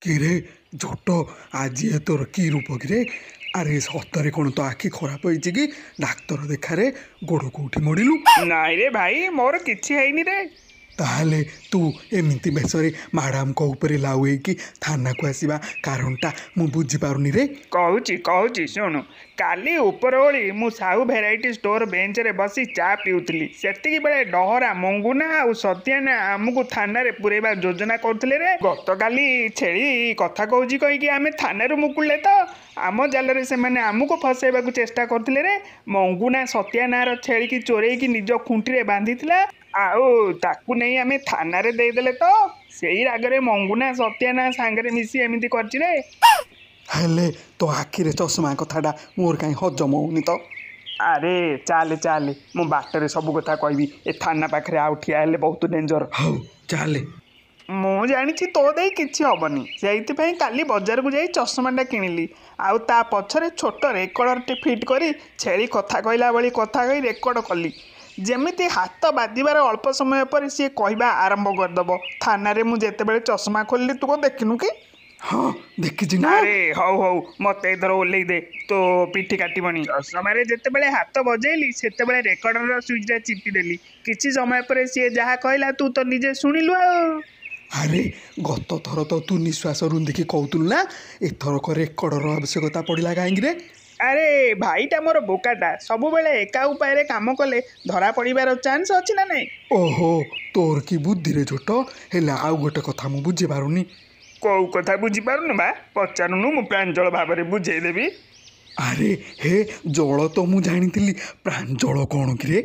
କିରେ ଝୋଟ ଆଜି ଏ ତୋର କି ରୂପ କିରେ? ଆରେ ସତରେ କ'ଣ ତ ଆଖି ଖରାପ ହେଇଛି କି? ଡାକ୍ତର ଦେଖାରେ। ଗୋଡ଼ କୋଉଠି ମୋଡ଼ିଲୁ? ନାଇଁ ରେ ଭାଇ, ମୋର କିଛି ହେଇନି ରେ। ତାହେଲେ ତୁ ଏମିତି ବେଶରେ ମ୍ୟାଡ଼ାମଙ୍କ ଉପରେ ଲାଉ ହେଇକି ଥାନାକୁ ଆସିବା କାରଣଟା ମୁଁ ବୁଝିପାରୁନି ରେ। କହୁଛି ଶୁଣୁ। କାଲି ଉପରଓଳି ମୁଁ ସାହୁ ଭେରାଇଟି ଷ୍ଟୋର ବେଞ୍ଚରେ ବସି ଚା ପିଉଥିଲି। ସେତିକିବେଳେ ଡହରା, ମଙ୍ଗୁନା ଆଉ ସତ୍ୟାନା ଆମକୁ ଥାନାରେ ପୁରେଇବା ଯୋଜନା କରୁଥିଲେ ରେ। ଗତକାଲି ଛେଳି କଥା କହୁଛି କହିକି ଆମେ ଥାନାରୁ ମୁକୁଳିଲେ ତ ଆମ ଜାଲରେ ସେମାନେ ଆମକୁ ଫସାଇବାକୁ ଚେଷ୍ଟା କରୁଥିଲେ ରେ। ମଙ୍ଗୁନା ସତ୍ୟାନାର ଛେଳିକି ଚୋରେଇକି ନିଜ ଖୁଣ୍ଟିରେ ବାନ୍ଧିଥିଲା, ଆଉ ତାକୁ ନେଇ ଆମେ ଥାନାରେ ଦେଇଦେଲେ ତ। ସେଇ ରାଗରେ ମଙ୍ଗୁନା ସତ୍ୟାନା ସାଙ୍ଗରେ ମିଶି ଏମିତି କରିଛି ରେ। ହେଲେ ତୋ ଆଖିରେ ଚଷମା କଥାଟା ମୋର କାହିଁ ହଜମ ହଉନି ତ। ଆରେ ଚାଲେ, ମୁଁ ବାଟରେ ସବୁ କଥା କହିବି। ଏ ଥାନା ପାଖରେ ଆଉ ଠିଆ ହେଲେ ବହୁତ ଡେଞ୍ଜର। ହଉ ଚାଲେ। ମୁଁ ଜାଣିଛି ତୋ ଦେଇ କିଛି ହବନି, ସେଇଥିପାଇଁ କାଲି ବଜାରକୁ ଯାଇ ଚଷମାଟା କିଣିଲି। ଆଉ ତା ପଛରେ ଛୋଟ ରେକର୍ଡରଟେ ଫିଟ୍ କରି ଛେଳି କଥା କହିଲା ଭଳି କଥା କହି ରେକର୍ଡ କଲି। ଯେମିତି ହାତ ବାଜିବାର ଅଳ୍ପ ସମୟ ପରେ ସିଏ କହିବା ଆରମ୍ଭ କରିଦେବ, ଥାନାରେ ମୁଁ ଯେତେବେଳେ ଚଷମା ଖୋଲିଲି ତୁ ଦେଖିନୁ କି? ହଁ ଦେଖିଛି ନା। ଆରେ ହଉ ମତେ ଏଥର ଓହ୍ଲେଇ ଦେ, ତୋ ପିଠି କାଟିବନି। ଚଷମାରେ ଯେତେବେଳେ ହାତ ବଜେଇଲି ସେତେବେଳେ ରେକର୍ଡର ସୁଇଚଟା ଚିପିଦେଲି। କିଛି ସମୟ ପରେ ସିଏ ଯାହା କହିଲା ତୁ ତ ନିଜେ ଶୁଣିଲୁ ଆଉ। ଆରେ ଗତ ଥର ତ ତୁ ନିଶ୍ୱାସ ରୁନ୍ଧିକି କହୁଥିଲୁ ନା, ଏଥରକ ରେକର୍ଡର ଆବଶ୍ୟକତା ପଡ଼ିଲା କାହିଁକିରେ? ଆରେ ଭାଇଟା ମୋର ବୋକାଟା, ସବୁବେଳେ ଏକା ଉପାୟରେ କାମ କଲେ ଧରା ପଡ଼ିବାର ଚାନ୍ସ ଅଛି ନା ନାଇଁ। ଓହୋ, ତୋର କି ବୁଦ୍ଧିରେ ଝୋଟ। ହେଲେ ଆଉ ଗୋଟେ କଥା ମୁଁ ବୁଝିପାରୁନି। କୋଉ କଥା ବୁଝିପାରୁନୁ ବା? ପଚାରୁନୁ, ମୁଁ ପ୍ରାଞ୍ଜଳ ଭାବରେ ବୁଝେଇଦେବି। ଆରେ ହେ, ଜଳ ତ ମୁଁ ଜାଣିଥିଲି, ପ୍ରାଞ୍ଜଳ କ'ଣ କିରେ?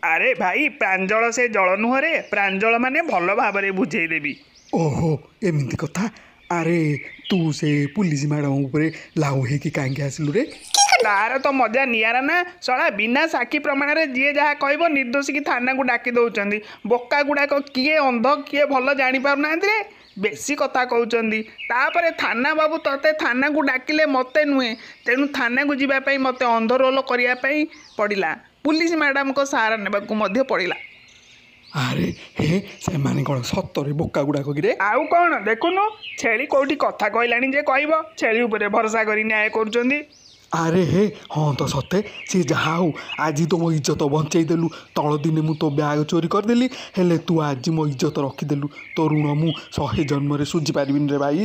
ଆରେ ଭାଇ, ପ୍ରାଞ୍ଜଳ ସେ ଜଳ ନୁହଁରେ। ପ୍ରାଞ୍ଜଳ ମାନେ ଭଲ ଭାବରେ ବୁଝେଇଦେବି। ଓହୋ, ଏମିତି କଥା। ଆରେ ତୁ ସେ ପୁଲିସ ମ୍ୟାଡ଼ାମ ଉପରେ ଲାଉ ହେଇକି କାହିଁକି ଆସିଲୁ ରେ? ତାର ତ ମଜା ନିଆରା ନା। ଶଳା ବିନା ସାକ୍ଷୀ ପ୍ରମାଣରେ ଯିଏ ଯାହା କହିବ ନିର୍ଦ୍ଦୋଷୀକି ଥାନାକୁ ଡାକି ଦଉଛନ୍ତି। ବୋକା ଗୁଡ଼ାକ କିଏ ଅନ୍ଧ କିଏ ଭଲ ଜାଣିପାରୁନାହାନ୍ତି ରେ। ବେଶୀ କଥା କହୁଛନ୍ତି। ତାପରେ ଥାନା ବାବୁ ତତେ ଥାନାକୁ ଡାକିଲେ ମତେ ନୁହେଁ, ତେଣୁ ଥାନାକୁ ଯିବା ପାଇଁ ମତେ ଅନ୍ଧ ରୋଲ କରିବା ପାଇଁ ପଡ଼ିଲା। ପୁଲିସ ମ୍ୟାଡ଼ାମଙ୍କ ସାହାରା ନେବାକୁ ମଧ୍ୟ ପଡ଼ିଲା। ଆରେ ହେ, ସେମାନେ କ'ଣ ସତରେ ବୋକା ଗୁଡ଼ାକ କିରେ? ଆଉ କ'ଣ ଦେଖୁନୁ, ଛେଳି କୋଉଠି କଥା କହିଲାଣି ଯେ କହିବ। ଛେଳି ଉପରେ ଭରସା କରି ନ୍ୟାୟ କରୁଛନ୍ତି। ଆରେ ହେ, ହଁ ତ ସତେ। ସେ ଯାହା ହଉ, ଆଜି ତ ମୋ ଇଜ୍ଜତ ବଞ୍ଚେଇ ଦେଲୁ। ତଳ ଦିନେ ମୁଁ ତୋ ବ୍ୟାଗ୍ ଚୋରି କରିଦେଲି, ହେଲେ ତୁ ଆଜି ମୋ ଇଜ୍ଜତ ରଖିଦେଲୁ। ତୋ ଋଣ ମୁଁ 100 ଜନ୍ମରେ ଶୁଝି ପାରିବିନି ରେ ଭାଇ।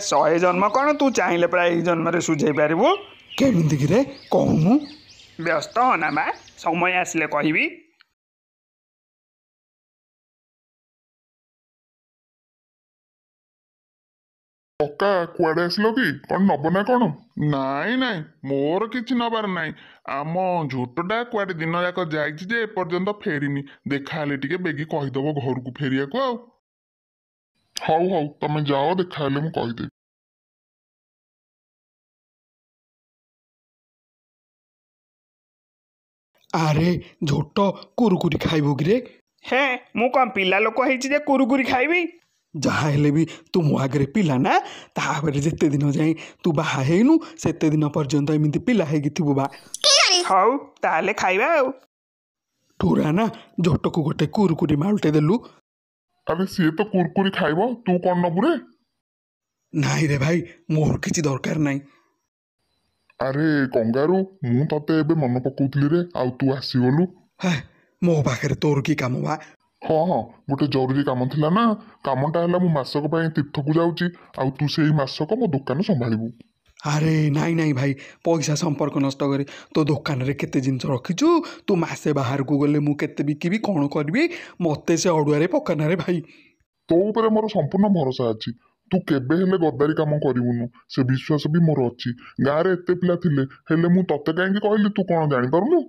100 ଜନ୍ମ କ'ଣ, ତୁ ଚାହିଁଲେ ପ୍ରାୟ ଏଇ ଜନ୍ମରେ ସୁଝେଇ ପାରିବୁ। କେମିତି କିରେ କହୁନୁ? ବ୍ୟସ୍ତ ହନା ମା, ସମୟ ଆସିଲେ କହିବି। କକା କୁଆଡ଼େ ଆସିଲ କି? କ'ଣ ନବ ନା କ'ଣ? ନାଇଁ, ମୋର କିଛି ନବାର ନାହିଁ। ଆମ ଝୋଟଟା କୁଆଡ଼େ ଦିନ ଯାକ ଯାଇଛି ଯେ ଏପର୍ଯ୍ୟନ୍ତ ଫେରିନି। ଦେଖାହେଲେ ଟିକେ ବେଗି କହିଦବ ଘରକୁ ଫେରିବାକୁ ଆଉ। ହଉ, ତମେ ଯାଅ, ଦେଖାହେଲେ ମୁଁ କହିଦେବି। ଆରେ ଝୋଟ, କୁରୁକୁରି ଖାଇବୁ କିରେ? ହେଁ, ମୁଁ କ'ଣ ପିଲା ଲୋକ ହେଇଛି ଯେ କୁରୁକୁରି ଖାଇବି? ଯାହା ହେଲେ ବି ତୁ ମୋ ଆଗରେ ପିଲା ନା। ତାପରେ ଯେତେ ଦିନ ଯାଇ ତୁ ବାହା ହେଇନୁ ସେତେ ଦିନ ପର୍ଯ୍ୟନ୍ତ ଏମିତି ପିଲା ହେଇକି ଥିବୁ ବା। ହଉ ତାହେଲେ ଖାଇବା ଆଉ। ଟୁରା ନା, ଝୋଟକୁ ଗୋଟେ କୁରୁକୁରି ମାଲଟେ ଦେଲୁ। ଆରେ ସିଏ ତ କୁରକୁରି ଖାଇବ, ତୁ କ'ଣ ନବୁ ରେ? ନାଇଁ ରେ ଭାଇ, ମୋର କିଛି ଦରକାର ନାହିଁ। ଆରେ କଙ୍ଗାରୁ, ମୁଁ ତତେ ଏବେ ମନେ ପକଉଥିଲି ରେ, ଆଉ ତୁ ଆସିଗଲୁ। ହେ, ମୋ ପାଖରେ ତୋର କି କାମ ବା? ହଁ, ଗୋଟେ ଜରୁରୀ କାମ ଥିଲା ନା। କାମଟା ହେଲା, ମୁଁ ମାସକ ପାଇଁ ତୀର୍ଥକୁ ଯାଉଛି, ଆଉ ତୁ ସେଇ ମାସକ ମୋ ଦୋକାନ ସମ୍ଭାଳିବୁ। ଆରେ ନାଇଁ ଭାଇ, ପଇସା ସମ୍ପର୍କ ନଷ୍ଟ କରି ତୋ ଦୋକାନରେ କେତେ ଜିନିଷ ରଖିଛୁ। ତୁ ମାସେ ବାହାରକୁ ଗଲେ ମୁଁ କେତେ ବିକିବି, କ'ଣ କରିବି? ମତେ ସେ ଅଡ଼ୁଆରେ ପକାନାରେ ଭାଇ। ତୋ ଉପରେ ମୋର ସମ୍ପୂର୍ଣ୍ଣ ଭରସା ଅଛି। ତୁ କେବେ ହେଲେ ଗଦାରି କାମ କରିବୁନୁ, ସେ ବିଶ୍ୱାସ ବି ମୋର ଅଛି। ଗାଁରେ ଏତେ ପିଲା ଥିଲେ, ହେଲେ ମୁଁ ତତେ କାହିଁକି କହିଲି, ତୁ କ'ଣ ଜାଣିପାରୁନୁ?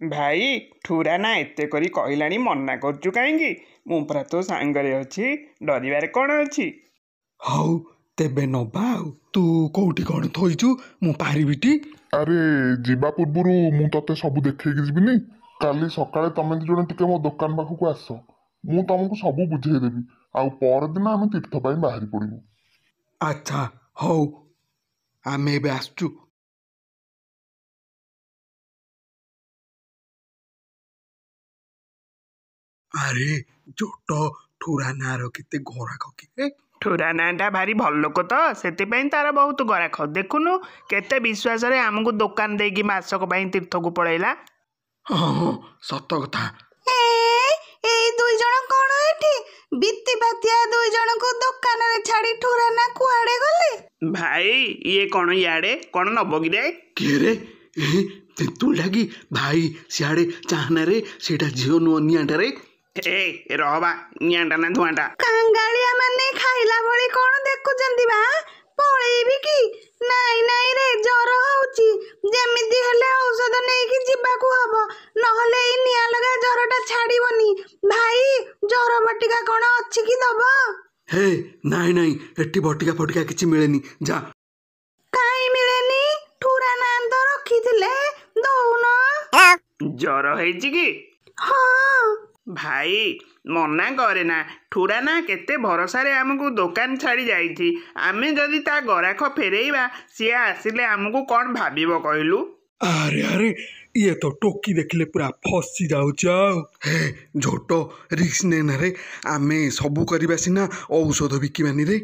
ଭାଇ, ଠୁରା ନା ଏତେ କରି କହିଲାଣି, ମନା କରୁଛୁ କାହିଁକି? ମୁଁ ପୁରା ତୋ ସାଙ୍ଗରେ ଅଛି, ଡରିବାରେ କ'ଣ ଅଛି? ହଉ ତେବେ ନବା ଆଉ। ତୁ କୋଉଠି କ'ଣ ଥୋଇଛୁ, ମୁଁ ପାରିବିଟି? ଆରେ ଯିବା ପୂର୍ବରୁ ମୁଁ ତତେ ସବୁ ଦେଖେଇକି ଯିବିନି? କାଲି ସକାଳେ ତମେ ଦି ଜଣ ଟିକେ ମୋ ଦୋକାନ ପାଖକୁ ଆସ, ମୁଁ ତମକୁ ସବୁ ବୁଝେଇଦେବି। ଆଉ ପରଦିନ ଆମେ ତୀର୍ଥ ପାଇଁ ବାହାରି ପଡ଼ିବୁ। ଆଚ୍ଛା ହଉ, ଆମେ ଏବେ ଆସୁଛୁ। ଆରେ ଝୋଟ, ଠୁରା ନାଁର କେତେ ଘୋରା କିରେ? ଠୁରା ନାଁଟା ଭାରି ଭଲ ଲୋକ ତ, ସେଥିପାଇଁ ତାର ବହୁତ ଗରାଖ। ଦେଖୁନୁ କେତେ ବିଶ୍ୱାସରେ ଆମକୁ ଦୋକାନ ଦେଇକି ମାସକ ପାଇଁ ତୀର୍ଥକୁ ପଳେଇଲା। ହଁ ହଁ ସତ କଥା। ଏଇ ଦୁଇ ଜଣ କଣ ଏଠି ବିତି ବାତିଆ ଦୁଇ ଜଣଙ୍କୁ ଦୋକାନରେ ଛାଡି ଠୁରାନା କୁଆଡେ ଗଲେ? ଭାଇ ଇଏ କ'ଣ ଇଆଡ଼େ କ'ଣ ନବ କିରେ? କିଏ ରେ? ତେନ୍ତୁଳିଟା କି? ଭାଇ ସିଆଡ଼େ ଚାହାନାରେ, ସେଇଟା ଝିଅ ନୁହଁ ନିଆଁଟାରେ। ଏ ରହବା, ନିଆଁଟା ନା ଧୂଆଁଟା? କାଙ୍ଗାଳିଆ ମାନେ ଖାଇଲା ଭଳି କଣ ଦେଖୁଛନ୍ତି ବା? ପଳେଇବି କି? ନାଇଁ ନାଇଁ ରେ, ଜର ହଉଛି, ଯେମିତି ହେଲେ ଔଷଧ ନେଇକି ଯିବାକୁ ହବ, ନହେଲେ ଏଇ ନିଆଁ ଲଗା ଜରଟା ଛାଡିବନି। ଭାଇ ଜର ବଟିକା କଣ ଅଛି କି ଦବ? ହେ ନାଇଁ ନାଇଁ, ଏଠି ବଟିକା ଫଟିକା କିଛି ମିଳେନି, ଯା। କାଇଁ ମିଳେନି? ଠୁରା ନାଁ ତ ରଖିଥିଲେ, ଦଉନ। ଜର ହେଇଛି କି? ହଁ। ଭାଇ ମନା କରେ ନା, ଠୁରା ନା କେତେ ଭରସାରେ ଆମକୁ ଦୋକାନ ଛାଡ଼ି ଯାଇଛି। ଆମେ ଯଦି ତା ଗରାଖ ଫେରେଇବା, ସିଏ ଆସିଲେ ଆମକୁ କ'ଣ ଭାବିବ କହିଲୁ? ଆରେ ଆରେ, ଇଏ ତ ଟୋକି ଦେଖିଲେ ପୁରା ଫସି ଯାଉଛି ଆଉ। ହେ ଝୋଟ, ରିକ୍ସ ନେନାରେ, ଆମେ ସବୁ କରିବା ସିନା, ଔଷଧ ବିକିବାନି ରେ।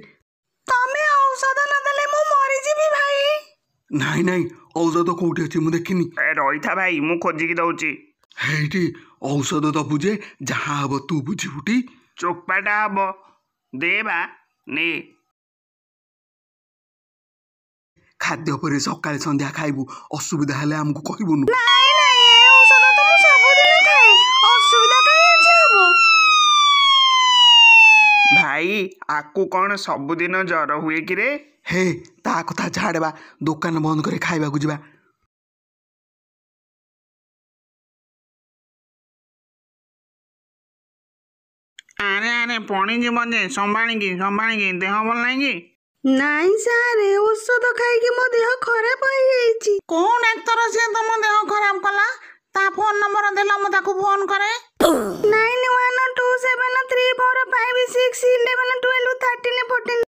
ତମେ ଔଷଧ ନଦେଲେ ମୁଁ ମରିଯିବି ଭାଇ। ନାଇଁ ନାଇଁ, ଔଷଧ କୋଉଠି ଅଛି ମୁଁ ଦେଖିନି। ରହିଥା ଭାଇ, ମୁଁ ଖୋଜିକି ଦଉଛି। ହେଇଟି ଔଷଧ ଦବୁ ଯେ ଯାହା ହବ ତୁ ବୁଝିବୁଟି। ଚୋପାଟା ହବ, ଦେ ବା, ନେ। ଖାଦ୍ୟ ପରେ ସକାଳେ ସନ୍ଧ୍ୟା ଖାଇବୁ, ଅସୁବିଧା ହେଲେ ଆମକୁ କହିବୁନୁ। ନାଇଁ ନାଇଁ, ଏ ଔଷଧ ତ ମୁଁ ସବୁଦିନ ଖାଏ, ଅସୁବିଧା କାଇଁ ଆଜି ହବ? ଭାଇ ଆକୁ କ'ଣ ସବୁଦିନ ଜର ହୁଏ କିରେ? ହେ ତା କଥା ଛାଡ଼ବା, ଦୋକାନ ବନ୍ଦ କରି ଖାଇବାକୁ ଯିବା। ଆରେ ଆରେ ପଣିଯିବ ଯେ, ସମ୍ଭାଳିକି ଦେହ ଭଲ ନାହିଁ କି? ନାଇଁ ସାରେ, ଔଷଧ ଖାଇକି ମୋ ଦେହ ଖରାପ ହେଇଯାଇଛି। କୋଉ ଡାକ୍ତର ସିଏ ତମ ଦେହ ଖରାପ କଲା? ତା ଫୋନ ନମ୍ବର ଦେଲ, ମୁଁ ତାକୁ ଫୋନ କରେ। 912735611112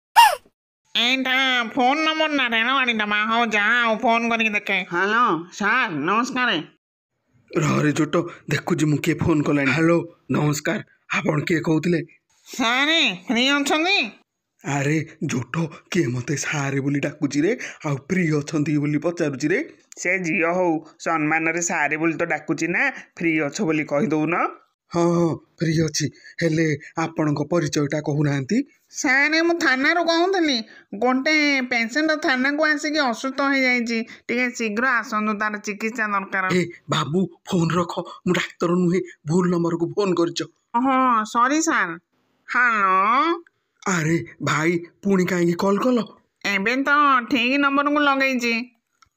ଏଇଟା ଫୋନ ନମ୍ବର ନା ରେଣ ଗାଡ଼ିଟା ମା? ହଉ ଯା ଆଉ ଫୋନ କରିକି ଦେଖେ। ହ୍ୟାଲୋ ସାର୍, ନମସ୍କାର। ରେ ଝୋଟ, ଦେଖୁଛି ମୁଁ କିଏ ଫୋନ କଲାଣି। ହ୍ୟାଲୋ ନମସ୍କାର, ଆପଣ କିଏ କହୁଥିଲେ? ସାରେ ଫ୍ରି ଅଛନ୍ତି? ଆରେ ଝୋଟ, କିଏ ମତେ ସାରେ ବୋଲି ଡାକୁଛି ରେ, ଆଉ ଫ୍ରି ଅଛନ୍ତି ବୋଲି ପଚାରୁଛି ରେ। ସେ ଝିଅ ହଉ, ସମ୍ମାନରେ ସାରେ ବୋଲି ତ ଡାକୁଛି ନା, ଫ୍ରି ଅଛ ବୋଲି କହିଦଉନ। ହଁ ହଁ ଫ୍ରି ଅଛି, ହେଲେ ଆପଣଙ୍କ ପରିଚୟଟା କହୁନାହାନ୍ତି। ସାରେ ମୁଁ ଥାନାରୁ କହୁଥିଲି, ଗୋଟେ ପେସେଣ୍ଟ ଥାନାକୁ ଆସିକି ଅସୁସ୍ଥ ହେଇଯାଇଛି, ଟିକେ ଶୀଘ୍ର ଆସନ୍ତୁ, ତାର ଚିକିତ୍ସା ଦରକାର। ଏ ବାବୁ ଫୋନ ରଖ, ମୁଁ ଡାକ୍ତର ନୁହେଁ, ଭୁଲ ନମ୍ବରକୁ ଫୋନ କରିଛ। ହଁ ସରି ସାର୍। ହ୍ୟାଲୋ, ଆରେ ଭାଇ ପୁଣି କାହିଁକି କଲ୍ କଲ? ଏବେ ତ ଠିକ ନମ୍ବରକୁ ଲଗେଇଛି।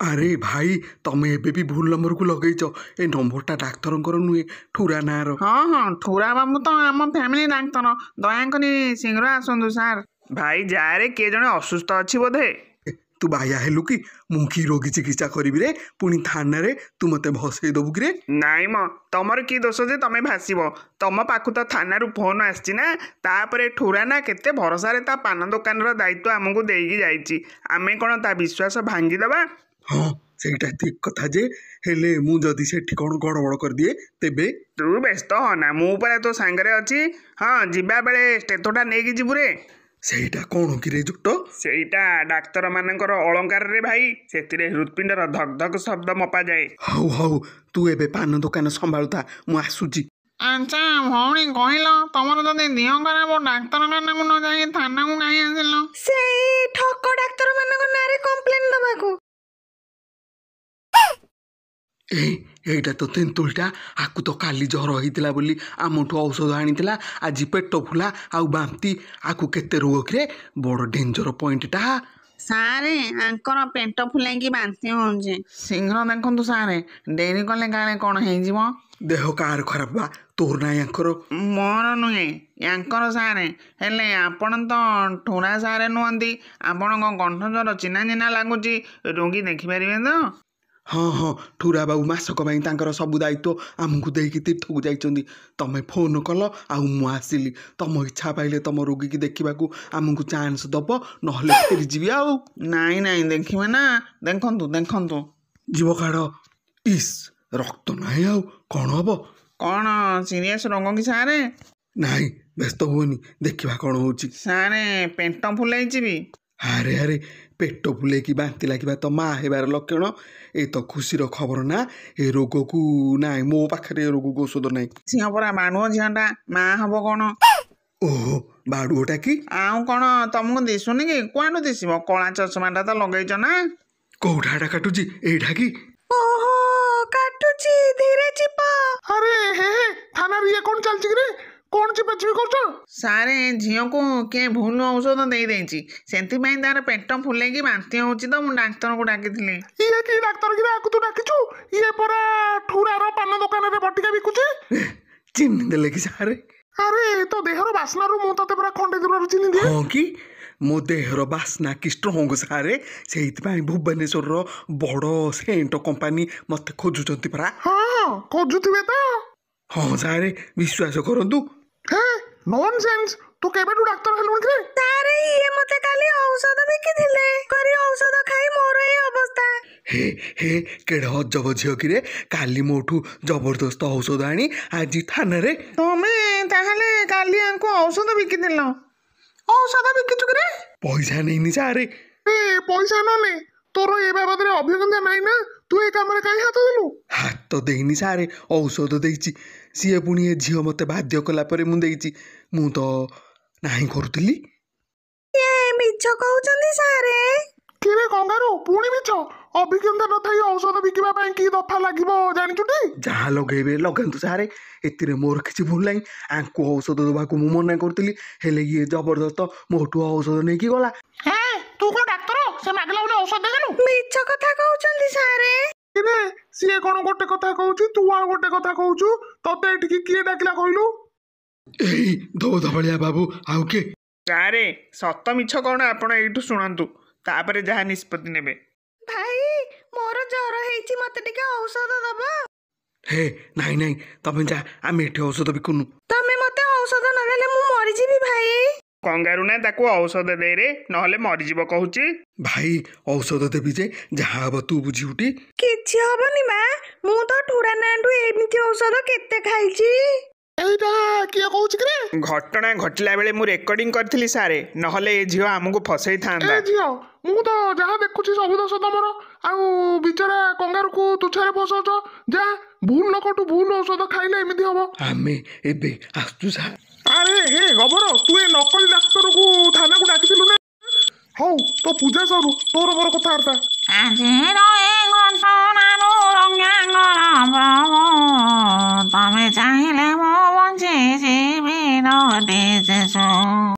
ଆରେ ଭାଇ ତମେ ଏବେ ବି ଭୁଲ ନମ୍ବରକୁ ଲଗେଇଛ, ଏ ନମ୍ବରଟା ଡାକ୍ତରଙ୍କର ନୁହେଁ, ଠୁରା ନାଁର। ହଁ ଠୁରା ବାବୁ ତ ଆମ ଫ୍ୟାମିଲି ଡାକ୍ତର, ଦୟାକରି ଶୀଘ୍ର ଆସନ୍ତୁ ସାର୍। ଭାଇ ଯାରେ, କିଏ ଜଣେ ଅସୁସ୍ଥ ଅଛି ବୋଧେ। ତୁ ବାୟା ହେଲୁ କି? ମୁଁ କି ରୋଗୀ ଚିକିତ୍ସା କରିବି ରେ? ପୁଣି ଥାନାରେ ତୁ ମତେ ଭସେଇ ଦବୁ କି ରେ? ନାଇଁ ମ, ତମର କି ଦୋଷ ଯେ ତମେ ଭାସିବ? ତମ ପାଖକୁ ତ ଥାନାରୁ ଫୋନ ଆସିଛି ନା। ତାପରେ ଠୁରା ନା କେତେ ଭରସାରେ ତା ପାନ ଦୋକାନର ଦାୟିତ୍ୱ ଆମକୁ ଦେଇକି ଯାଇଛି, ଆମେ କ'ଣ ତା ବିଶ୍ୱାସ ଭାଙ୍ଗିଦେବା? ହଁ ସେଇଟା ଠିକ କଥା ଯେ, ହେଲେ ମୁଁ ଯଦି ସେଠି କ'ଣ ଗଡ଼ବଡ଼ କରିଦିଏ ତେବେ? ତୁ ବ୍ୟସ୍ତ ହନା, ମୁଁ ପରା ତୋ ସାଙ୍ଗରେ ଅଛି। ହଁ, ଯିବା ବେଳେ ଷ୍ଟେଥୋଟା ନେଇକି ଯିବୁ ରେ। ସେଇଟା କ'ଣ କିରେ ଝୋଟ? ସେଇଟା ଡାକ୍ତରମାନଙ୍କର ଅଳଙ୍କାରରେ ଭାଇ, ସେଥିରେ ହୃତ୍ପିଣ୍ଡର ଧକ୍ ଧକ୍ ଶବ୍ଦ ମପାଯାଏ। ହଉ ହଉ, ତୁ ଏବେ ପାନ ଦୋକାନ ସମ୍ଭାଳୁଥା, ମୁଁ ଆସୁଛି। ଆଚ୍ଛା ଭଉଣୀ, କହିଲ ତମର ଯଦି ଦେହ ଖରାପ, ଡାକ୍ତରଖାନାକୁ ନ ଯାଇ ଥାନାକୁ କାହିଁ ଆସିଲ? ସେଇ ଠକ ଡାକ୍ତର ମାନଙ୍କ ନାଁରେ କମ୍ପ୍ଲେନ ଦବାକୁ। ଏଇଟା ତ ତେନ୍ତୁଳିଟା, ଆକୁ ତ କାଲି ଜ୍ୱର ହେଇଥିଲା ବୋଲି ଆମଠୁ ଔଷଧ ଆଣିଥିଲା, ଆଜି ପେଟ ଫୁଲା ଆଉ ବାନ୍ତି, ଆକୁ କେତେ ରୋଗ କିରେ, ବଡ଼ ଡେଞ୍ଜର ପଏଣ୍ଟଟା। ସାରେ ଆଙ୍କର ପେଟ ଫୁଲେଇକି ବାନ୍ତି ହଉଛି, ଶୀଘ୍ର ଦେଖନ୍ତୁ ସାରେ, ଡେରି କଲେ କାଳେ କ'ଣ ହେଇଯିବ। ଦେହ କାହାର ଖରାପ ବା, ତୋର ନା ୟାଙ୍କର? ମୋର ନୁହେଁ, ୟାଙ୍କର ସାରେ। ହେଲେ ଆପଣ ତ ଠୁରା ସାରେ ନୁହନ୍ତି, ଆପଣଙ୍କ କଣ୍ଠସ୍ୱର ଚିହ୍ନା ଚିହ୍ନା ଲାଗୁଛି, ରୋଗୀ ଦେଖିପାରିବେ ତ? ହଁ ଠୁରା ବାବୁ ମାସକ ପାଇଁ ତାଙ୍କର ସବୁ ଦାୟିତ୍ୱ ଆମକୁ ଦେଇକି ତୀର୍ଥକୁ ଯାଇଛନ୍ତି। ତମେ ଫୋନ କଲ ଆଉ ମୁଁ ଆସିଲି। ତମ ଇଚ୍ଛା ପାଇଲେ ତମ ରୋଗୀକି ଦେଖିବାକୁ ଆମକୁ ଚାନ୍ସ ଦବ, ନହେଲେ ଫେରିଯିବି ଆଉ। ନାଇଁ ଦେଖିବେ ନା, ଦେଖନ୍ତୁ। ଯିବ କାଢ଼। ଇସ୍, ରକ୍ତ ନାହିଁ ଆଉ କ'ଣ ହବ? କ'ଣ ସିରିୟସ୍ ରୋଗ କି ସାରେ? ନାଇଁ ବ୍ୟସ୍ତ ହୁଅନି, ଦେଖିବା କ'ଣ ହେଉଛି। ସାରେ ପେଟ ଫୁଲେଇଛି ବି। ଆରେ ଆରେ ପେଟ ଫୁଲେଇକି ବାନ୍ତି ଲାଗିବା ତ ମା ହେବାର ଲକ୍ଷଣ। ଏ ତ ଖୁସିର ଖବର ନା। ଏ ରୋଗକୁ ନାଇଁ, ମୋ ପାଖରେ ଏ ରୋଗକୁ ଔଷଧ ନାହିଁ। ଝିଅ ପରା ବାଣୁଅ ଝିଅଟା, ମା ହବ କ'ଣ? ଓହୋ, ବାଡ଼ୁଅଟା କି? ଆଉ କ'ଣ ତମକୁ ଦିଶୁନି କି? କୁଆଡ଼ୁ ଦିଶିବ? କଳା ଚଷମାଟା ତ ଲଗେଇଛ ନା। କୋଉଟା ଏଟା କାଟୁଛି? ଏଇଟା କି? ଓହୋ କାଟୁଛି, ଧୀରେ ଚିପ। ଆରେ ହେ ହେ, ଥାନାରେ ଇଏ କ'ଣ ଚାଲିଛି କିରେ? କ'ଣ ଚିପାଚିପି କରୁଛ? ସାରେ ଝିଅକୁ କିଏ ଭୁଲ ଔଷଧ ଦେଇଛି, ସେଥିପାଇଁ ତାର ପେଟ ଫୁଲେଇକି ବାନ୍ତି ହେଉଛି ତ ମୁଁ ଡାକ୍ତରକୁ ଡାକିଥିଲି। ଇଏ କି ଡାକ୍ତର କିରେ, ଆକୁ ତୁ ଡାକିଛୁ? ଇଏ ପରା ଠୁରାର ପାନ ଦୋକାନରେ ବଟିକା ବିକୁଛି। ଚିହ୍ନି ଦେଲେ କି ସାରେ? ଆରେ ତୋ ଦେହର ବାସ୍ନାରୁ ମୁଁ ତତେ ପୁରା ଖଣ୍ଡେ ଦୂରରୁ ଚିହ୍ନି ଦିଏ। ହଁ କି? ମୋ ଦେହର ବାସ୍ନା କି ଷ୍ଟ୍ରଙ୍ଗ ସାରେ। ସେଇଥିପାଇଁ ଭୁବନେଶ୍ୱରର ବଡ଼ ସେଣ୍ଟ କମ୍ପାନୀ ମୋତେ ଖୋଜୁଛନ୍ତି ପରା। ହଁ ହଁ, ଖୋଜୁଥିବେ ତ। ହଁ ସାରେ, ବିଶ୍ୱାସ କରନ୍ତୁ। ହେ ନନ୍ସେନ୍ସ, ତୁ କେବେଠୁ ଡାକ୍ତର ହେଲୁଣି କିରେ? ସାରେ ଇଏ ମତେ କାଲି ଔଷଧ ବିକିଥିଲେ, କରି ଔଷଧ ଖାଇ ମୋର ଏଇ ଅବସ୍ଥା। ହେ ହେ, କେଡ଼େ ଅଜବ ଝିଅ କିରେ। କାଲି ମୋଠୁ ଜବରଦସ୍ତ ଔଷଧ ଆଣି ଆଜି ଥାନାରେ। ତମେ ତାହେଲେ କାଲି ଆଙ୍କୁ ଔଷଧ ବିକିଥିଲ? ଔଷଧ ବିକିଛୁ କିରେ? ପଇସା ନେଇନି ସାରେ। ଏ ପଇସା ନ ନେ, ତୋର ଏ ବାବଦରେ ଅଭିଜ୍ଞତା ନାହିଁ ନା, ତୁ ଏ କାମରେ କାହିଁ ହାତ ଦେଲୁ? ହାତ ଦେଇନି ସାରେ, ଔଷଧ ଦେଇଛି। ସିଏ ପୁଣି ଏ ଝିଅ ମୋତେ ବାଧ୍ୟ କଲା ପରେ ମୁଁ ଦେଇଛି। ମୁଁ ତ ନାହିଁ କରୁଥିଲି। ମିଛ କହୁଛନ୍ତି ସାରେ। କିରେ କଙ୍ଗାରୁ, ପୁଣି ମିଛ? ଅଭିଜ୍ଞତା ନଥାଇ ଔଷଧ ବିକିବା ପାଇଁ କି ଦଫା ଲାଗିବ ଜାଣିଛୁଟି? ଯାହା ଲଗେଇବେ ଲଗାନ୍ତୁ ସାରେ, ଏଥିରେ ମୋର କିଛି ଭୁଲ ନାହିଁ। ଆଙ୍କୁ ଔଷଧ ଦେବାକୁ ମୁଁ ମନା କରୁଥିଲି, ହେଲେ ଇଏ ଜବରଦସ୍ତ ମୋଠୁ ଔଷଧ ନେଇକି ଗଲା। ହେ ତୁ କ'ଣ ଡାକ୍ତର? ସେ ମାଗିଲା ବୋଲି ଔଷଧ ଦେଇଦେଲୁ? ମିଛ କଥା କହୁଛନ୍ତି ସାରେ। କିରେ ସିଏ କ'ଣ ଗୋଟେ କଥା କହୁଛି, ତୁ ଆଉ ଗୋଟେ କଥା କହୁଛୁ? ତତେ ଏଠିକି କିଏ ଡାକିଲା କହିଲୁ? ଏଇ ଧବଳିଆ ବାବୁ, ଆଉ କିଏ? ସାରେ ସତ ମିଛ କ'ଣ ଆପଣ ଏଇଠୁ ଶୁଣନ୍ତୁ, ତାପରେ ଯାହା ନିଷ୍ପତ୍ତି ନେବେ। ଭାଇ ମୋର ଜ୍ୱର ହେଇଛି, ମତେ ଟିକେ ଔଷଧ ଦବ? ହେ ନାଇଁ ନାଇଁ, ତମେ ଯା, ଆମେ ଏଠି ଔଷଧ ବିକୁନୁ। ତମେ ମତେ ଔଷଧ ନଦେଲେ ମୁଁ ମରିଯିବି ଭାଇ। କଙ୍ଗାରୁ ନା, ତାକୁ ଔଷଧ ଦେଇରେ, ନହେଲେ ମରିଯିବ କହୁଛି। ଭାଇ ଔଷଧ ଦେବି ଯେ, ଯାହା ହବ ତୁ ବୁଝିବୁଟି। କିଛି ହବନି ମା, ମୁଁ ତ ଠୁରା ନାଁଠୁ ଏମିତି ଔଷଧ କେତେ ଖାଇଛି। ଏଇଟା କିଏ କହୁଛି କିରେ? ଘଟଣା ଘଟିଲା ବେଳେ ମୁଁ ରେକର୍ଡିଂ କରିଥିଲି ସାରେ, ନହେଲେ ଏ ଝିଅ ଆମକୁ ଫସେଇଥାନ୍ତା। ଏ ଝିଅ, ମୁଁ ତ ଯାହା ଦେଖୁଛି ସବୁ ଦୋଷ ତମର। ଆଉ ବିଚାରା କଙ୍ଗାରୁକୁ ତୁଚ୍ଛାରେ ଫସଉଛ। ଯା, ଭୁଲ ଲୋକଠୁ ଭୁଲ ଔଷଧ ଖାଇଲେ ଏମିତି ହବ। ଆମେ ଏବେ ଆସୁଛୁ ସାର୍। ଆରେ ହେ ଗବର, ତୁ ଏ ନକଲି ଡାକ୍ତରକୁ ଥାନାକୁ ଡାକିଥିଲୁ ନା? ହଉ, ତୋ ପୂଜା ସରୁ, ତୋର ମୋର କଥାବାର୍ତ୍ତା। ଆଜିର ଏ ଘଟଣାରୁ ରଙ୍ଗାଙ୍କର ପ୍ରଭୁ